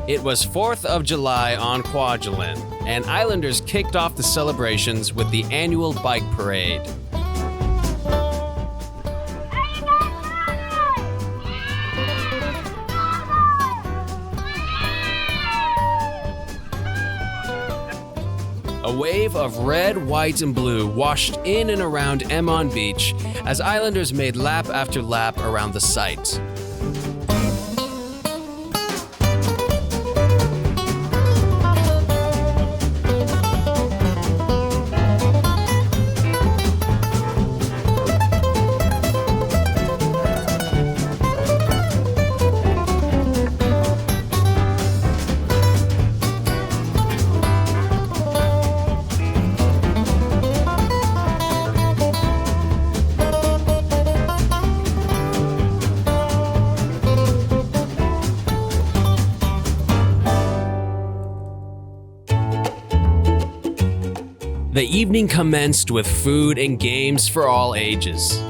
It was 4th of July on Kwajalein, and Islanders kicked off the celebrations with the annual bike parade. A wave of red, white, and blue washed in and around Emon Beach as Islanders made lap after lap around the site. The evening commenced with food and games for all ages.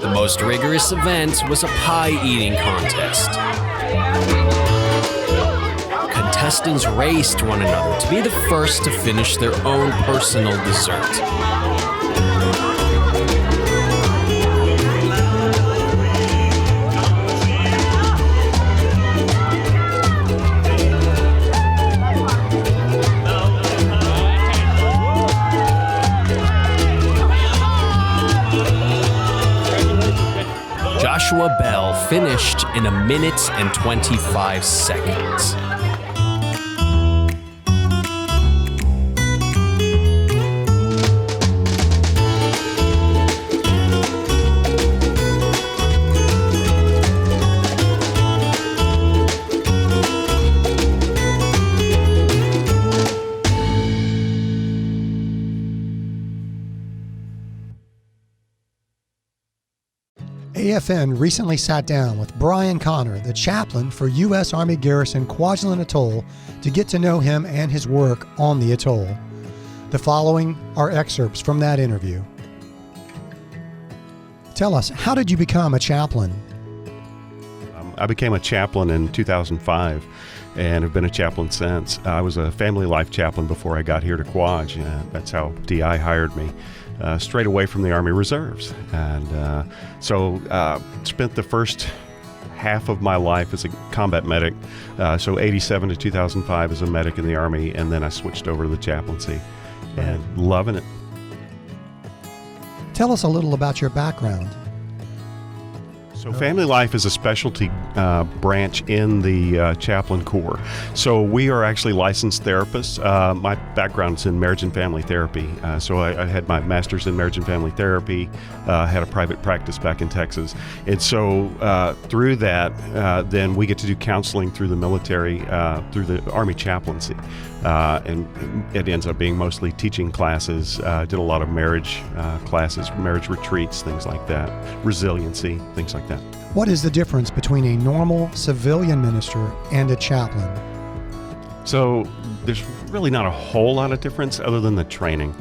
The most rigorous event was a pie-eating contest. Contestants raced one another to be the first to finish their own personal dessert. Joshua Bell finished in 1 minute and 25 seconds. AFN recently sat down with Brian Connor, the chaplain for U.S. Army Garrison Kwajalein Atoll, to get to know him and his work on the atoll. The following are excerpts from that interview. Tell us, how did you become a chaplain? I became a chaplain in 2005 and have been a chaplain since. I was a family life chaplain before I got here to Kwaj. That's how DI hired me. Straight away from the Army Reserves. And so spent the first half of my life as a combat medic, so 87 to 2005 as a medic in the Army, and then I switched over to the chaplaincy and loving it. Tell us a little about your background. So family life is a specialty branch in the chaplain corps. So we are actually licensed therapists. My background's in marriage and family therapy. So I had my master's in marriage and family therapy, had a private practice back in Texas. And so through that, then we get to do counseling through the military, through the Army chaplaincy. And it ends up being mostly teaching classes. Did a lot of marriage classes, marriage retreats, things like that, resiliency, things like that. What is the difference between a normal civilian minister and a chaplain? So there's really not a whole lot of difference other than the training.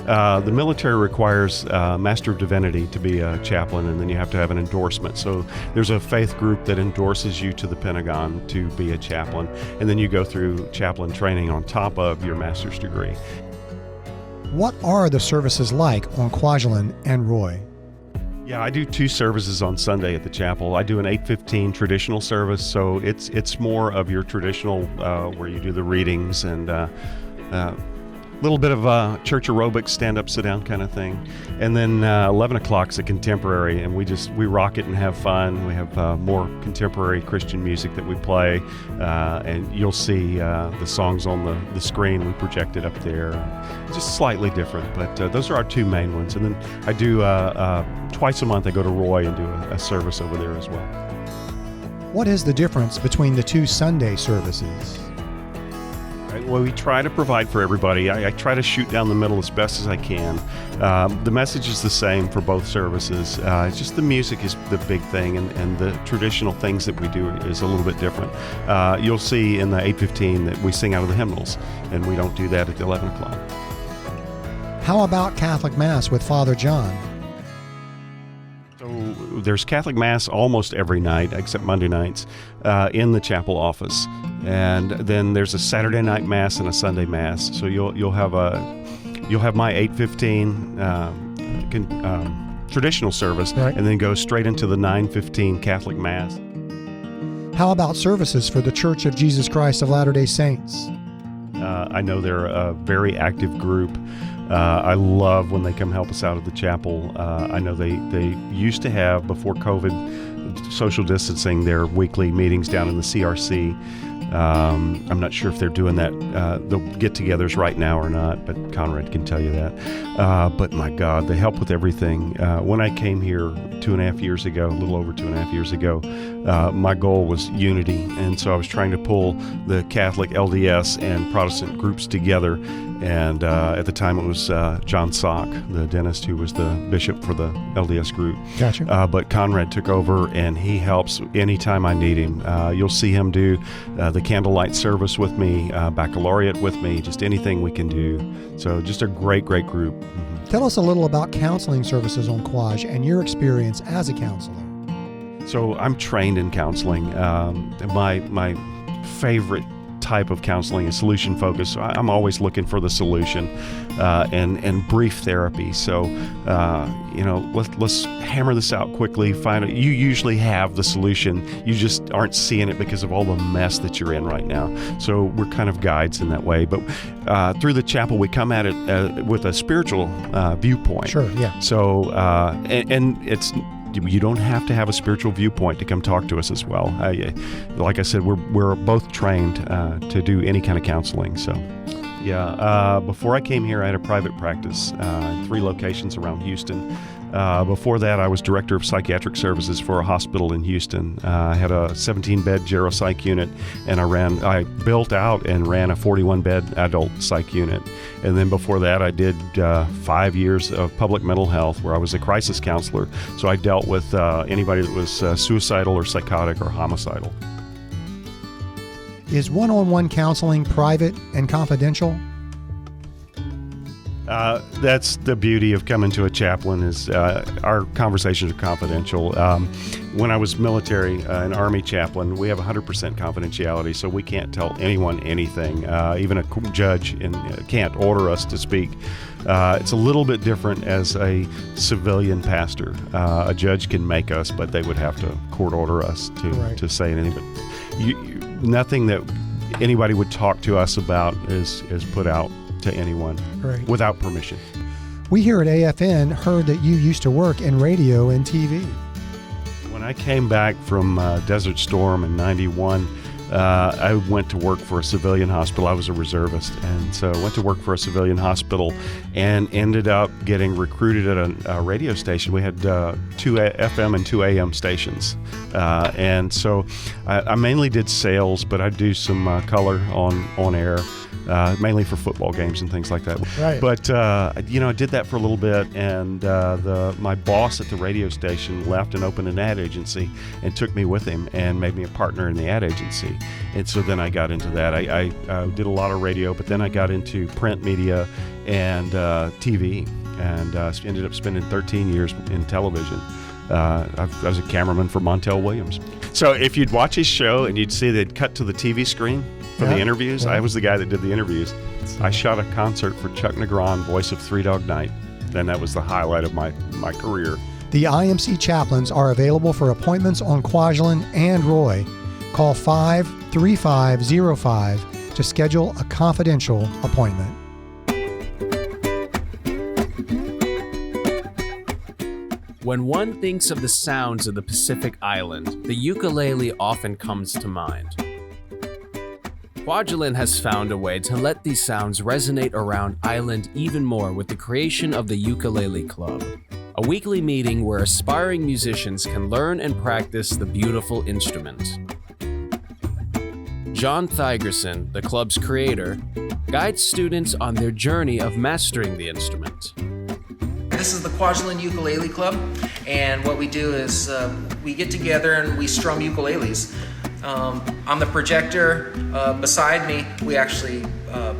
The military requires Master of Divinity to be a chaplain, and then you have to have an endorsement. So there's a faith group that endorses you to the Pentagon to be a chaplain, and then you go through chaplain training on top of your master's degree. What are the services like on Kwajalein and Roy? Yeah, I do 2 services on Sunday at the chapel. I do an 8:15 traditional service, so it's more of your traditional where you do the readings and a little bit of church aerobics, stand up, sit down kind of thing. And then 11 o'clock is a contemporary, and we rock it and have fun. We have more contemporary Christian music that we play, and you'll see the songs on the screen. We project it up there. Just slightly different, but those are our 2 main ones. And then I do twice a month I go to Roy and do a service over there as well. What is the difference between the 2 Sunday services? Well, we try to provide for everybody. I try to shoot down the middle as best as I can. The message is the same for both services. It's just the music is the big thing, and the traditional things that we do is a little bit different. You'll see in the 8:15 that we sing out of the hymnals, and we don't do that at 11 o'clock. How about Catholic Mass with Father John? So there's Catholic Mass almost every night, except Monday nights, in the chapel office. And then there's a Saturday night Mass and a Sunday Mass. So you'll have my 8:15 traditional service, right, and then go straight into the 9:15 Catholic Mass. How about services for the Church of Jesus Christ of Latter-day Saints? I know they're a very active group. I love when they come help us out at the chapel. I know they used to have, before COVID, social distancing, their weekly meetings down in the CRC. I'm not sure if they're doing that, the get-togethers right now or not, but Conrad can tell you that. But my God, they help with everything. When I came here 2.5 years ago, a little over 2.5 years ago, my goal was unity, and so I was trying to pull the Catholic LDS and Protestant groups together. And at the time, it was John Sock, the dentist, who was the bishop for the LDS group. Gotcha. But Conrad took over, and he helps anytime I need him. You'll see him do the candlelight service with me, baccalaureate with me, just anything we can do. So just a great, great group. Mm-hmm. Tell us a little about counseling services on Kwaj and your experience as a counselor. So I'm trained in counseling. My favorite type of counseling is solution focused. I'm always looking for the solution, and brief therapy. So let's hammer this out quickly. Find it. You usually have the solution. You just aren't seeing it because of all the mess that you're in right now. So we're kind of guides in that way. But through the chapel, we come at it with a spiritual viewpoint. Sure. Yeah. So and it's. You don't have to have a spiritual viewpoint to come talk to us as well. Like I said, we're both trained to do any kind of counseling. So, yeah. Before I came here, I had a private practice in 3 locations around Houston. Before that, I was director of psychiatric services for a hospital in Houston. I had a 17-bed geropsych unit, and I built out and ran a 41-bed adult psych unit. And then before that, I did 5 years of public mental health, where I was a crisis counselor. So I dealt with anybody that was suicidal or psychotic or homicidal. Is one-on-one counseling private and confidential? That's the beauty of coming to a chaplain, is our conversations are confidential. When I was military, an Army chaplain, we have 100% confidentiality, so we can't tell anyone anything. Even a judge can't order us to speak. It's a little bit different as a civilian pastor. A judge can make us, but they would have to court order us to say anything. But nothing that anybody would talk to us about is put out to anyone without permission. We here at AFN heard that you used to work in radio and TV. When I came back from Desert Storm in '91, I went to work for a civilian hospital. I was a reservist, and so I went to work for a civilian hospital and ended up getting recruited at a radio station. We had 2 FM and 2 AM stations, and so I mainly did sales, but I do some color on air. Mainly for football games and things like that. Right. But, I did that for a little bit, and my boss at the radio station left and opened an ad agency and took me with him and made me a partner in the ad agency. And so then I got into that. I did a lot of radio, but then I got into print media and TV, and ended up spending 13 years in television. I was a cameraman for Montel Williams. So if you'd watch his show and you'd see they'd cut to the TV screen for the interviews, I was the guy that did the interviews. I shot a concert for Chuck Negron, voice of Three Dog Night, and that was the highlight of my career. The IMC chaplains are available for appointments on Kwajalein and Roy. Call 53505 to schedule a confidential appointment. When one thinks of the sounds of the Pacific Island, the ukulele often comes to mind. Kwajalein has found a way to let these sounds resonate around island even more with the creation of the Ukulele Club, a weekly meeting where aspiring musicians can learn and practice the beautiful instrument. John Thigerson, the club's creator, guides students on their journey of mastering the instrument. This is the Kwajalein Ukulele Club, and what we do is we get together and we strum ukuleles. On the projector beside me, we actually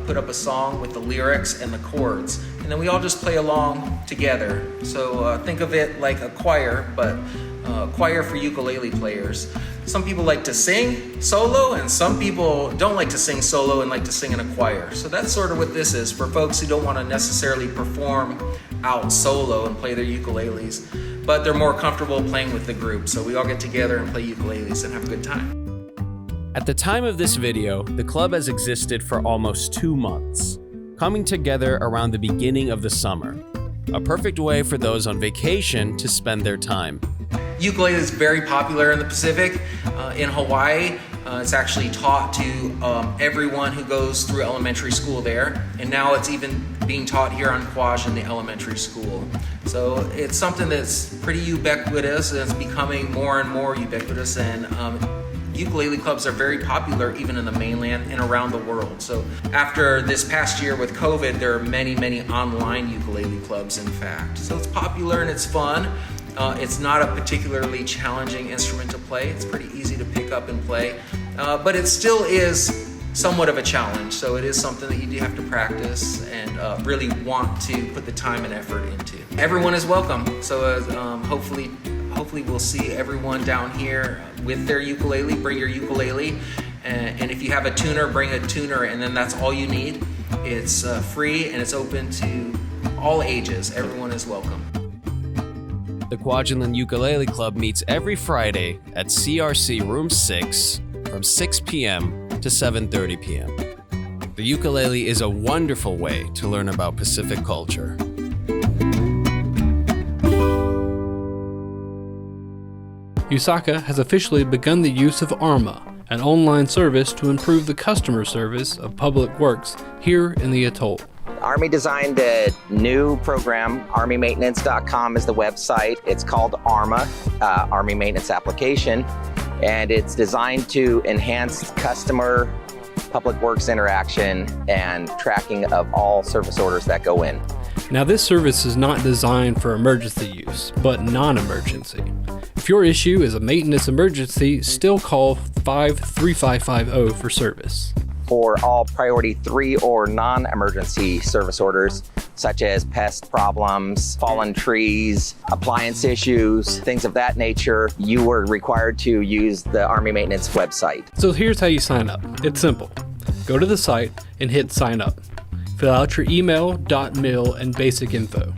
put up a song with the lyrics and the chords, and then we all just play along together. So think of it like a choir, but a choir for ukulele players. Some people like to sing solo, and some people don't like to sing solo and like to sing in a choir. So that's sort of what this is for folks who don't want to necessarily perform out solo and play their ukuleles, but they're more comfortable playing with the group. So we all get together and play ukuleles and have a good time. At the time of this video, the club has existed for almost 2 months, coming together around the beginning of the summer. A perfect way for those on vacation to spend their time. Ukulele is very popular in the Pacific. In Hawaii, it's actually taught to everyone who goes through elementary school there, and now it's even being taught here on Kwaj in the elementary school. So it's something that's pretty ubiquitous, and it's becoming more and more ubiquitous, and ukulele clubs are very popular even in the mainland and around the world. So after this past year with COVID, there are many, many online ukulele clubs, in fact. So it's popular and it's fun. It's not a particularly challenging instrument to play. It's pretty easy to pick up and play, but it still is somewhat of a challenge. So it is something that you do have to practice and really want to put the time and effort into. Everyone is welcome. So hopefully we'll see everyone down here with their ukulele. Bring your ukulele, and if you have a tuner, bring a tuner, and then that's all you need. It's free and it's open to all ages. Everyone is welcome. The Kwajalein Ukulele Club meets every Friday at CRC Room 6 from 6 p.m. to 7:30 p.m. The ukulele is a wonderful way to learn about Pacific culture. USACA has officially begun the use of ARMA, an online service to improve the customer service of public works here in the atoll. Army designed a new program. ArmyMaintenance.com is the website. It's called ARMA, Army Maintenance Application, and it's designed to enhance customer public works interaction and tracking of all service orders that go in. Now, this service is not designed for emergency use, but non-emergency. If your issue is a maintenance emergency, still call 53550 for service. For all priority 3 or non-emergency service orders, such as pest problems, fallen trees, appliance issues, things of that nature, you were required to use the Army Maintenance website. So here's how you sign up. It's simple. Go to the site and hit sign up. Fill out your email, .mil, and basic info.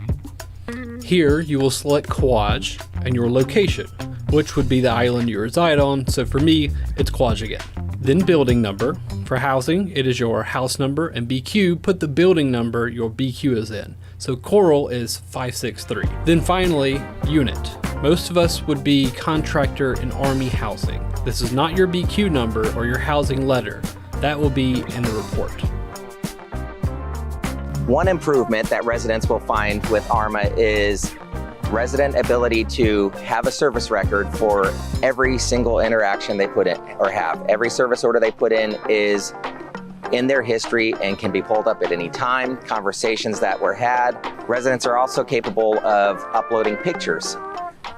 Here you will select Kwaj and your location, which would be the island you reside on, so for me, it's Kwaj again. Then building number. For housing, it is your house number, and BQ, put the building number your BQ is in. So Coral is 563. Then finally, unit. Most of us would be contractor in Army housing. This is not your BQ number or your housing letter. That will be in the report. One improvement that residents will find with ARMA is resident ability to have a service record for every single interaction they put in or have. Every service order they put in is in their history and can be pulled up at any time. Conversations that were had. Residents are also capable of uploading pictures,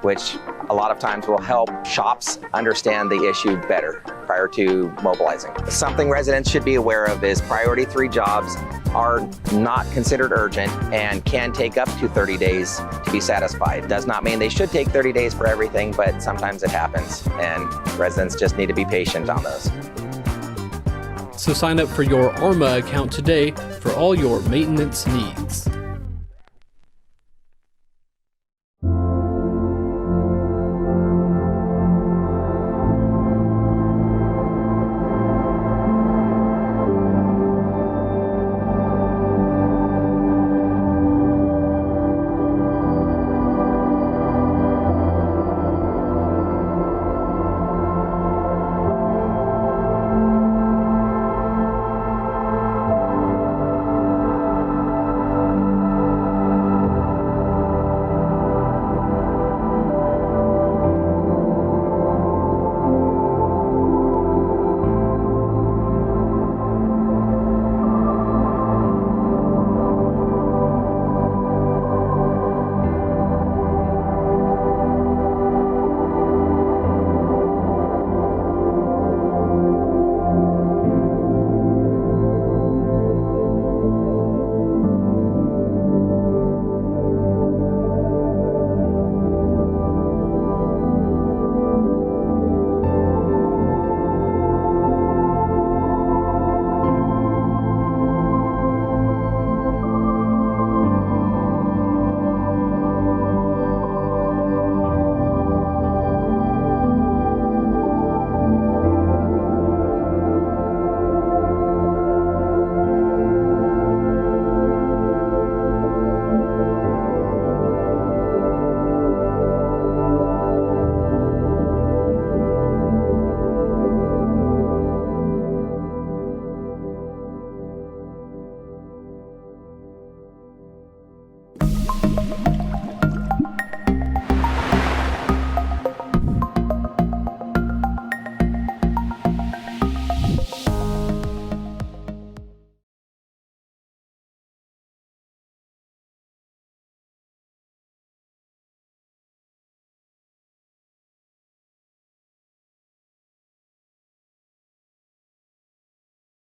which a lot of times will help shops understand the issue better prior to mobilizing. Something residents should be aware of is priority 3 jobs are not considered urgent and can take up to 30 days to be satisfied. Does not mean they should take 30 days for everything, but sometimes it happens, and residents just need to be patient on those. So sign up for your ARMA account today for all your maintenance needs.